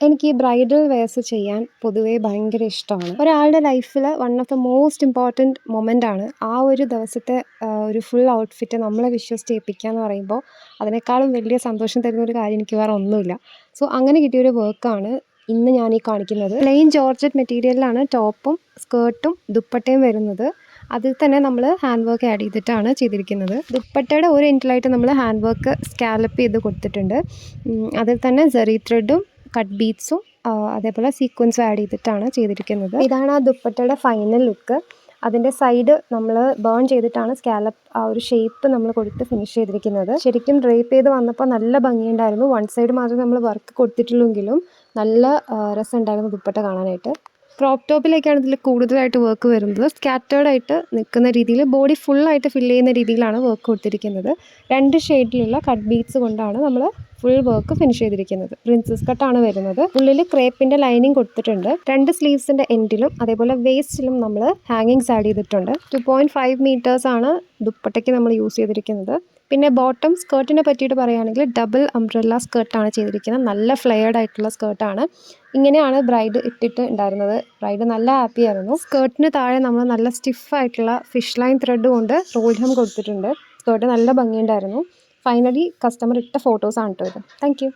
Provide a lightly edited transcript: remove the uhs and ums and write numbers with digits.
എനിക്ക് ഈ bridal wears ചെയ്യാൻ പൊതുവേ ഭയങ്കര ഇഷ്ടമാണ്. ഒരാളുടെ ലൈഫിൽ one of the most important മൊമെൻ്റാണ് ആ ഒരു ദിവസത്തെ ഒരു ഫുൾ ഔട്ട്ഫിറ്റ് നമ്മളെ വിശ്വസിച്ചേൽപ്പിക്കുക എന്ന് പറയുമ്പോൾ അതിനേക്കാളും വലിയ സന്തോഷം തരുന്ന ഒരു കാര്യം എനിക്ക് വേറെ ഒന്നുമില്ല. സോ അങ്ങനെ കിട്ടിയൊരു വർക്കാണ് ഇന്ന് ഞാനീ കാണിക്കുന്നത്. പ്ലെയിൻ ജോർജറ്റ് മെറ്റീരിയലിലാണ് ടോപ്പും സ്കേർട്ടും ദുപ്പട്ടയും വരുന്നത്. അതിൽ തന്നെ നമ്മൾ ഹാൻഡ് വർക്ക് ആഡ് ചെയ്തിട്ടാണ് ചെയ്തിരിക്കുന്നത്. ദുപ്പട്ടയുടെ ഒരു എൻഡിലായിട്ട് നമ്മൾ ഹാൻഡ് വർക്ക് സ്കാലപ്പ് ചെയ്ത് കൊടുത്തിട്ടുണ്ട്. അതിൽ തന്നെ സെറി ത്രെഡും കട്ട് ബീഡ്സും അതേപോലെ സീക്വൻസും ആഡ് ചെയ്തിട്ടാണ് ചെയ്തിരിക്കുന്നത്. ഇതാണ് ആ ദുപ്പട്ടയുടെ ഫൈനൽ ലുക്ക്. അതിൻ്റെ സൈഡ് നമ്മൾ ബേൺ ചെയ്തിട്ടാണ് സ്കാലപ്പ് ആ ഒരു ഷേപ്പ് നമ്മൾ കൊടുത്ത് ഫിനിഷ് ചെയ്തിരിക്കുന്നത്. ശരിക്കും ഡ്രേപ്പ് ചെയ്ത് വന്നപ്പോൾ നല്ല ഭംഗിയുണ്ടായിരുന്നു. വൺ സൈഡ് മാത്രമേ നമ്മൾ വർക്ക് കൊടുത്തിട്ടുള്ളെങ്കിലും നല്ല രസമുണ്ടായിരുന്നു ദുപ്പട്ട കാണാനായിട്ട്. ക്രോപ്പ് ടോപ്പിലേക്കാണ് ഇതിൽ കൂടുതലായിട്ട് വർക്ക് വരുന്നത്. സ്കാറ്റേർഡായിട്ട് നിൽക്കുന്ന രീതിയിൽ ബോഡി ഫുള്ളായിട്ട് ഫില്ല് ചെയ്യുന്ന രീതിയിലാണ് വർക്ക് കൊടുത്തിരിക്കുന്നത്. 2 ഷെയ്ഡിലുള്ള കട്ട് ബീഡ്സ് കൊണ്ടാണ് നമ്മൾ ഫുൾ വർക്ക് ഫിനിഷ് ചെയ്തിരിക്കുന്നത്. പ്രിൻസസ് കട്ടാണ് വരുന്നത്. ഉള്ളിൽ ക്രേപ്പിൻ്റെ ലൈനിങ് കൊടുത്തിട്ടുണ്ട്. 2 സ്ലീവ്സിൻ്റെ എൻഡിലും അതേപോലെ വേസ്റ്റിലും നമ്മൾ ഹാങ്ങിങ്സ് ആഡ് ചെയ്തിട്ടുണ്ട്. 2.5 മീറ്റേഴ്സാണ് ദുപ്പട്ടയ്ക്ക് നമ്മൾ യൂസ് ചെയ്തിരിക്കുന്നത്. പിന്നെ ബോട്ടം സ്കേർട്ടിനെ പറ്റിയിട്ട് പറയുകയാണെങ്കിൽ ഡബിൾ അംബ്രല്ല സ്കേർട്ടാണ് ചെയ്തിരിക്കുന്നത്. നല്ല ഫ്ലെയർഡ് ആയിട്ടുള്ള സ്കേർട്ടാണ്. ഇങ്ങനെയാണ് ബ്രൈഡ് ഇട്ടിട്ട് ഉണ്ടായിരുന്നത്. ബ്രൈഡ് നല്ല ഹാപ്പി ആയിരുന്നു. സ്കേർട്ടിന് താഴെ നമ്മൾ നല്ല സ്റ്റിഫായിട്ടുള്ള ഫിഷ് ലൈൻ ത്രെഡ് കൊണ്ട് റോൾ ഹെം കൊടുത്തിട്ടുണ്ട്. സ്കേർട്ട് നല്ല ഭംഗിയുണ്ടായിരുന്നു. ഫൈനലി കസ്റ്റമർ ഇട്ട ഫോട്ടോസാണ് കേട്ടോ ഇത്. Thank you.